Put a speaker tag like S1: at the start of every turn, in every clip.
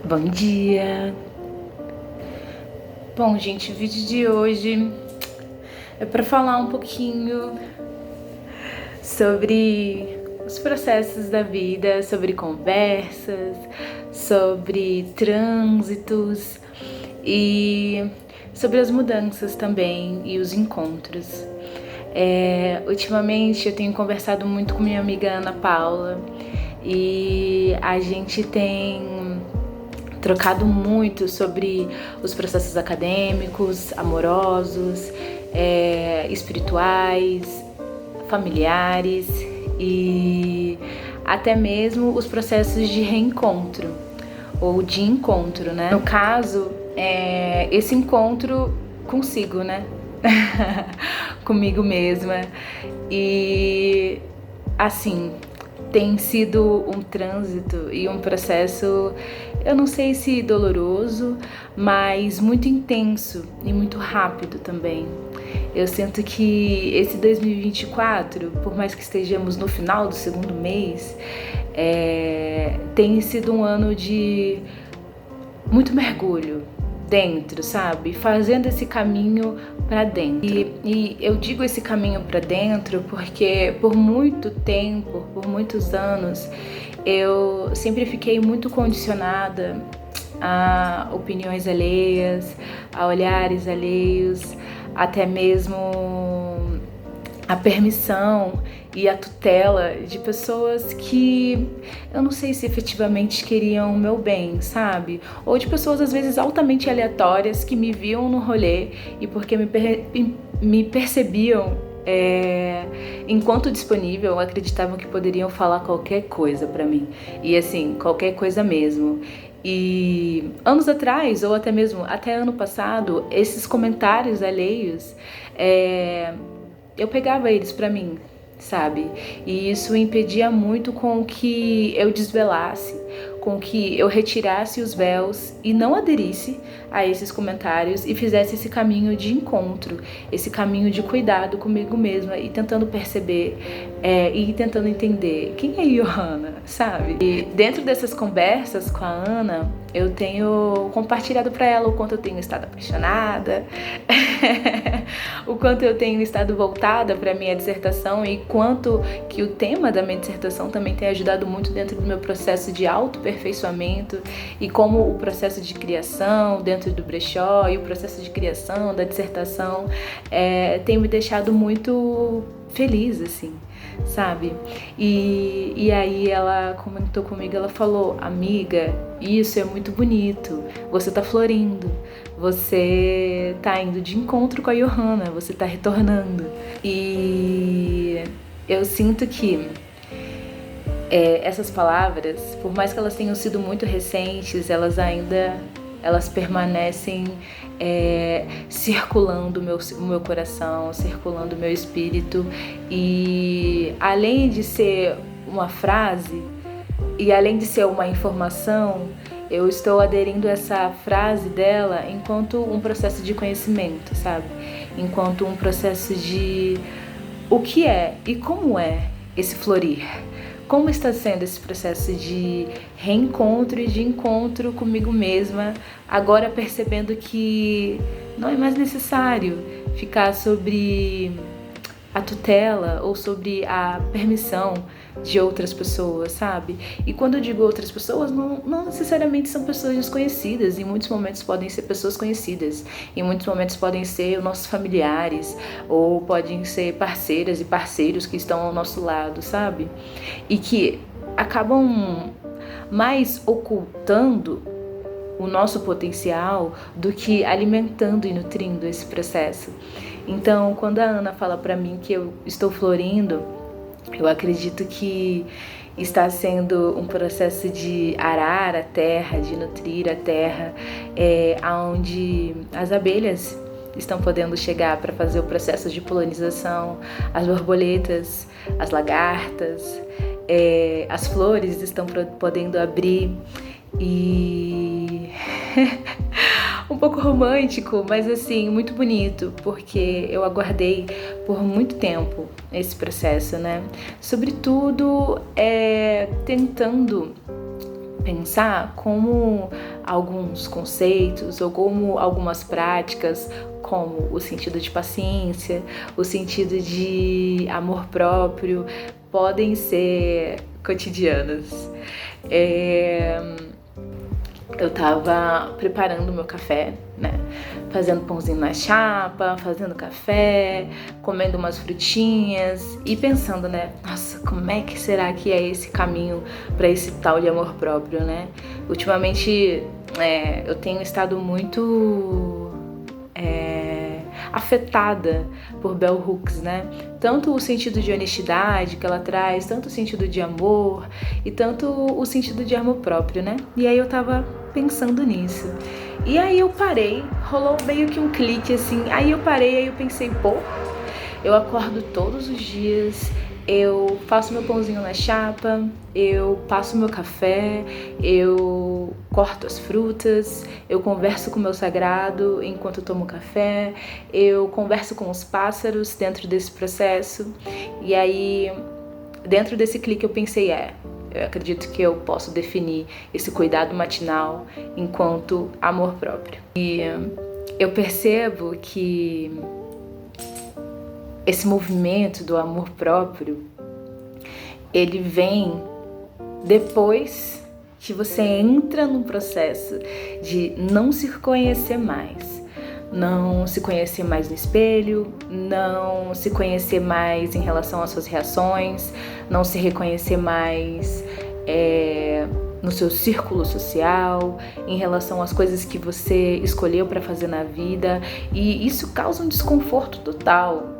S1: Bom dia! Bom, gente, o vídeo de hoje é para falar um pouquinho sobre os processos da vida, sobre conversas, sobre trânsitos e sobre as mudanças também e os encontros. Ultimamente eu tenho conversado muito com minha amiga Ana Paula e a gente tem trocado muito sobre os processos acadêmicos, amorosos, espirituais, familiares e até mesmo os processos de reencontro ou de encontro, né? No caso, esse encontro consigo, né? Comigo mesma. E assim, tem sido um trânsito e um processo, eu não sei se doloroso, mas muito intenso e muito rápido também. Eu sinto que esse 2024, por mais que estejamos no final do segundo mês, tem sido um ano de muito mergulho dentro, sabe? Fazendo esse caminho para dentro. E eu digo esse caminho para dentro porque por muito tempo, por muitos anos, eu sempre fiquei muito condicionada a opiniões alheias, a olhares alheios, até mesmo a permissão e a tutela de pessoas que eu não sei se efetivamente queriam o meu bem, sabe? Ou de pessoas às vezes altamente aleatórias que me viam no rolê e porque me percebiam enquanto disponível, acreditavam que poderiam falar qualquer coisa pra mim. E assim, qualquer coisa mesmo. E anos atrás, ou até mesmo até ano passado, esses comentários alheios, eu pegava eles pra mim, sabe? E isso impedia muito com que eu desvelasse, com que eu retirasse os véus e não aderisse a esses comentários e fizesse esse caminho de encontro, esse caminho de cuidado comigo mesma e tentando perceber e tentando entender quem é Johanna, sabe? E dentro dessas conversas com a Ana, eu tenho compartilhado para ela o quanto eu tenho estado apaixonada, o quanto eu tenho estado voltada para minha dissertação e quanto que o tema da minha dissertação também tem ajudado muito dentro do meu processo de autoaperfeiçoamento e como o processo de criação dentro do brechó e o processo de criação da dissertação tem me deixado muito feliz, assim, sabe? E aí ela comentou comigo, ela falou: amiga, isso é muito bonito, você tá florindo, você tá indo de encontro com a Johanna, você tá retornando. E eu sinto que essas palavras, por mais que elas tenham sido muito recentes, elas permanecem circulando o meu coração, circulando o meu espírito. E além de ser uma frase e além de ser uma informação, eu estou aderindo a essa frase dela enquanto um processo de conhecimento, sabe? Enquanto um processo de o que é e como é esse florir. Como está sendo esse processo de reencontro e de encontro comigo mesma, agora percebendo que não é mais necessário ficar sobre a tutela ou sobre a permissão de outras pessoas, sabe? E quando eu digo outras pessoas, não necessariamente são pessoas desconhecidas, em muitos momentos podem ser pessoas conhecidas, em muitos momentos podem ser nossos familiares, ou podem ser parceiras e parceiros que estão ao nosso lado, sabe? E que acabam mais ocultando o nosso potencial do que alimentando e nutrindo esse processo. Então, quando a Ana fala pra mim que eu estou florindo, eu acredito que está sendo um processo de arar a terra, de nutrir a terra, onde as abelhas estão podendo chegar para fazer o processo de polinização, as borboletas, as lagartas, as flores estão podendo abrir e um pouco romântico, mas assim, muito bonito, porque eu aguardei por muito tempo esse processo, né? Sobretudo, tentando pensar como alguns conceitos ou como algumas práticas, como o sentido de paciência, o sentido de amor próprio, podem ser cotidianas. Eu tava preparando meu café, né? Fazendo pãozinho na chapa, fazendo café, comendo umas frutinhas e pensando, né? Nossa, como é que será que é esse caminho para esse tal de amor próprio, né? Ultimamente, eu tenho estado muito afetada por Bell Hooks, né? Tanto o sentido de honestidade que ela traz, tanto o sentido de amor e tanto o sentido de amor próprio, né? E aí eu tava pensando nisso. E aí eu parei, rolou meio que um clique assim, aí eu pensei, eu acordo todos os dias, eu faço meu pãozinho na chapa, eu passo meu café, eu corto as frutas, eu converso com o meu sagrado enquanto eu tomo café, eu converso com os pássaros dentro desse processo. E aí, dentro desse clique eu pensei, eu acredito que eu posso definir esse cuidado matinal enquanto amor próprio. E eu percebo que esse movimento do amor próprio, ele vem depois que você entra num processo de não se conhecer mais. Não se conhecer mais no espelho, não se conhecer mais em relação às suas reações, não se reconhecer mais no seu círculo social, em relação às coisas que você escolheu para fazer na vida. E isso causa um desconforto total.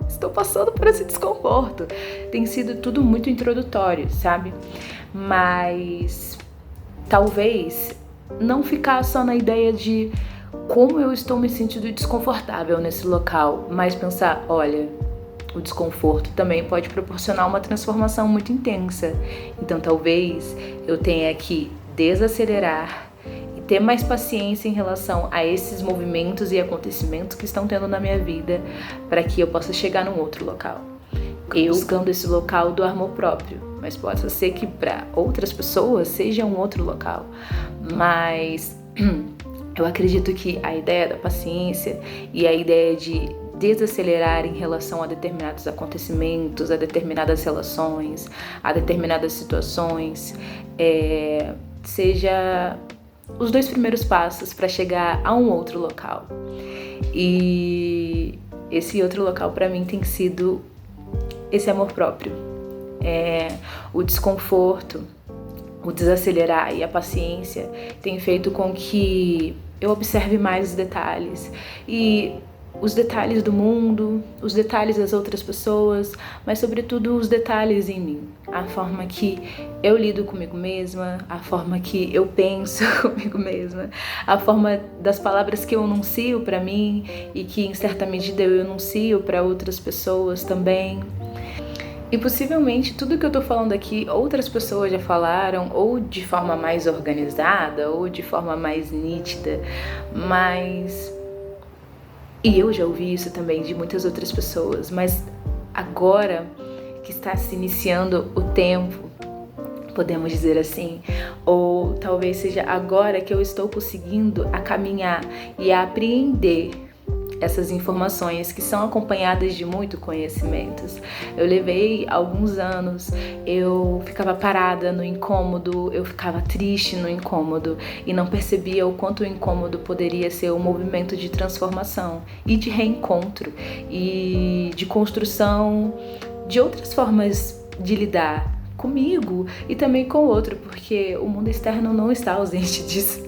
S1: Estou passando por esse desconforto. Tem sido tudo muito introdutório, sabe? Mas talvez não ficar só na ideia de como eu estou me sentindo desconfortável nesse local, mas pensar, olha, o desconforto também pode proporcionar uma transformação muito intensa. Então talvez eu tenha que desacelerar e ter mais paciência em relação a esses movimentos e acontecimentos que estão tendo na minha vida para que eu possa chegar num outro local. Eu buscando esse local do amor próprio, mas pode ser que para outras pessoas seja um outro local. Mas eu acredito que a ideia da paciência e a ideia de desacelerar em relação a determinados acontecimentos, a determinadas relações, a determinadas situações, seja os 2 primeiros passos para chegar a um outro local. E esse outro local para mim tem sido esse amor próprio. O desconforto, o desacelerar e a paciência tem feito com que eu observe mais os detalhes. E os detalhes do mundo, os detalhes das outras pessoas, mas sobretudo os detalhes em mim. A forma que eu lido comigo mesma, a forma que eu penso comigo mesma, a forma das palavras que eu anuncio para mim e que em certa medida eu anuncio para outras pessoas também. E possivelmente tudo que eu tô falando aqui outras pessoas já falaram, ou de forma mais organizada, ou de forma mais nítida, e eu já ouvi isso também de muitas outras pessoas, mas agora que está se iniciando o tempo, podemos dizer assim, ou talvez seja agora que eu estou conseguindo a caminhar e a apreender essas informações que são acompanhadas de muito conhecimentos. Eu levei alguns anos, eu ficava parada no incômodo, eu ficava triste no incômodo e não percebia o quanto o incômodo poderia ser um movimento de transformação e de reencontro e de construção de outras formas de lidar comigo e também com o outro, porque o mundo externo não está ausente disso,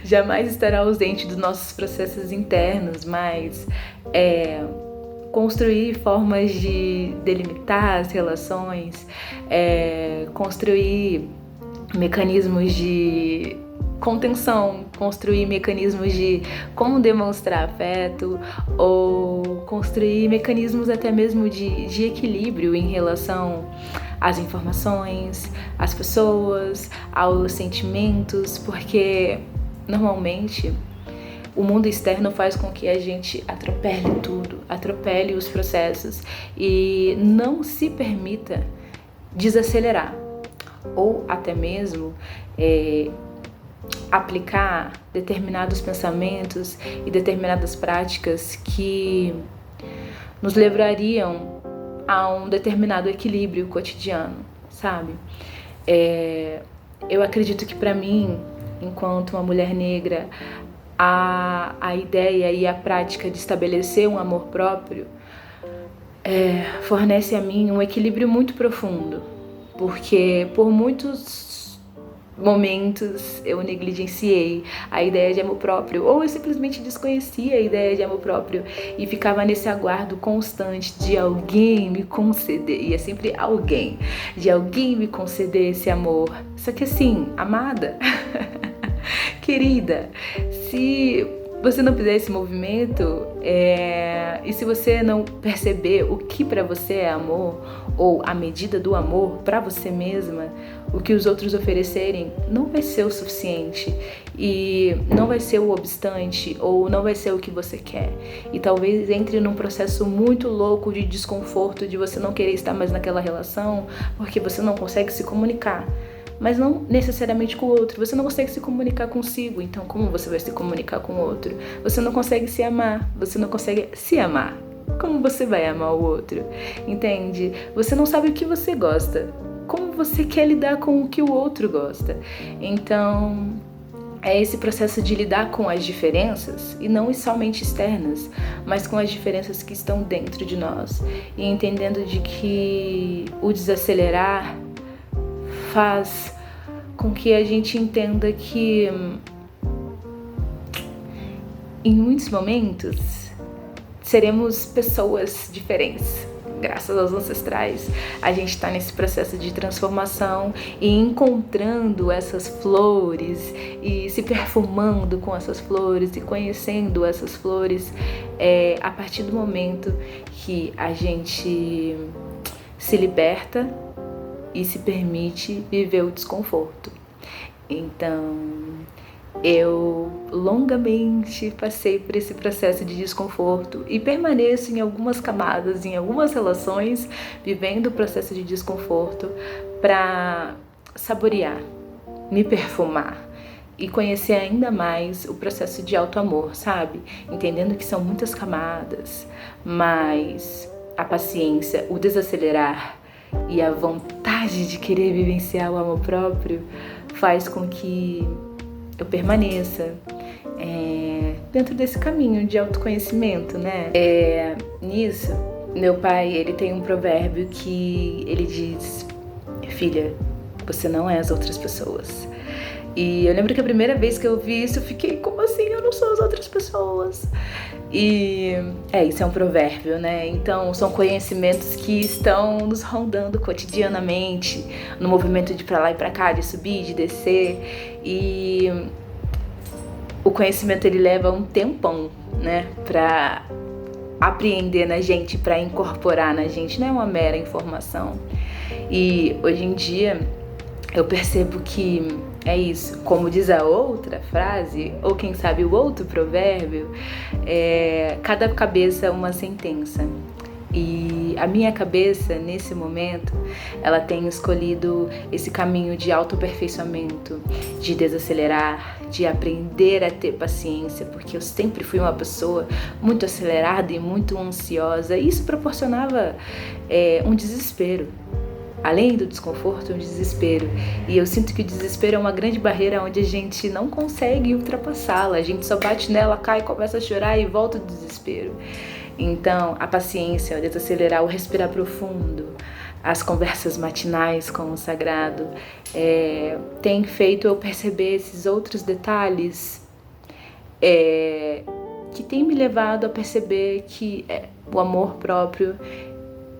S1: jamais estará ausente dos nossos processos internos, mas construir formas de delimitar as relações, construir mecanismos de contenção, construir mecanismos de como demonstrar afeto ou construir mecanismos até mesmo de equilíbrio em relação às informações, às pessoas, aos sentimentos, porque normalmente o mundo externo faz com que a gente atropele tudo, atropele os processos e não se permita desacelerar. ou até mesmo aplicar determinados pensamentos e determinadas práticas que nos levariam a um determinado equilíbrio cotidiano, sabe? Eu acredito que para mim, enquanto uma mulher negra, a ideia e a prática de estabelecer um amor próprio fornece a mim um equilíbrio muito profundo, porque por muitos momentos eu negligenciei a ideia de amor próprio, ou eu simplesmente desconhecia a ideia de amor próprio e ficava nesse aguardo constante de alguém me conceder, e é sempre alguém, de alguém me conceder esse amor. Só que assim, amada, querida, se você não fizer esse movimento, e se você não perceber o que para você é amor, ou a medida do amor para você mesma, o que os outros oferecerem não vai ser o suficiente, e não vai ser o obstante, ou não vai ser o que você quer. E talvez entre num processo muito louco de desconforto, de você não querer estar mais naquela relação, porque você não consegue se comunicar. Mas não necessariamente com o outro. Você não consegue se comunicar consigo, então como você vai se comunicar com o outro? Você não consegue se amar, você não consegue se amar. Como você vai amar o outro? Entende? Você não sabe o que você gosta. Como você quer lidar com o que o outro gosta? Então, é esse processo de lidar com as diferenças, e não somente externas, mas com as diferenças que estão dentro de nós. E entendendo de que o desacelerar faz com que a gente entenda que em muitos momentos seremos pessoas diferentes. Graças aos ancestrais, a gente está nesse processo de transformação e encontrando essas flores e se perfumando com essas flores e conhecendo essas flores a partir do momento que a gente se liberta e se permite viver o desconforto. Então, eu longamente passei por esse processo de desconforto e permaneço em algumas camadas, em algumas relações, vivendo o processo de desconforto para saborear, me perfumar e conhecer ainda mais o processo de auto-amor, sabe? Entendendo que são muitas camadas, mas a paciência, o desacelerar e a vontade de querer vivenciar o amor próprio faz com que eu permaneça dentro desse caminho de autoconhecimento, né? Nisso, meu pai, ele tem um provérbio que ele diz: filha, você não é as outras pessoas. E eu lembro que a primeira vez que eu vi isso, eu fiquei, como assim? Eu não sou as outras pessoas. E isso é um provérbio, né? Então, são conhecimentos que estão nos rondando cotidianamente, no movimento de pra lá e pra cá, de subir, de descer. E o conhecimento, ele leva um tempão, né? Pra apreender na gente, pra incorporar na gente. Não é uma mera informação. E hoje em dia, eu percebo que é isso, como diz a outra frase, ou quem sabe o outro provérbio, cada cabeça uma sentença. E a minha cabeça, nesse momento, ela tem escolhido esse caminho de autoaperfeiçoamento, de desacelerar, de aprender a ter paciência, porque eu sempre fui uma pessoa muito acelerada e muito ansiosa, e isso proporcionava um desespero. Além do desconforto, um desespero. E eu sinto que o desespero é uma grande barreira onde a gente não consegue ultrapassá-la. A gente só bate nela, cai, começa a chorar e volta ao desespero. Então, a paciência, o desacelerar, o respirar profundo, as conversas matinais com o sagrado, tem feito eu perceber esses outros detalhes que tem me levado a perceber que o amor próprio,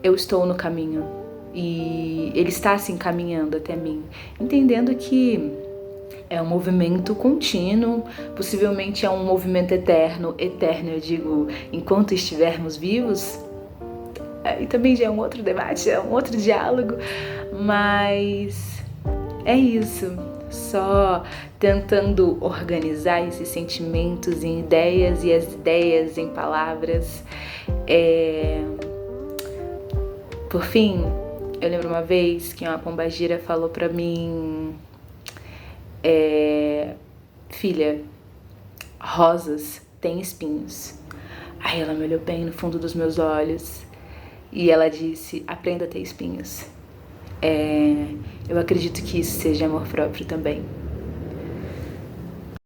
S1: eu estou no caminho. E ele está se encaminhando até mim, entendendo que é um movimento contínuo, possivelmente é um movimento eterno eu digo, enquanto estivermos vivos, e também já é um outro debate, é um outro diálogo, mas é isso, só tentando organizar esses sentimentos em ideias e as ideias em palavras. Por fim, Eu lembro uma vez que uma pombagira falou pra mim: filha, rosas têm espinhos. Aí ela me olhou bem no fundo dos meus olhos e ela disse: aprenda a ter espinhos. Eu acredito que isso seja amor próprio também.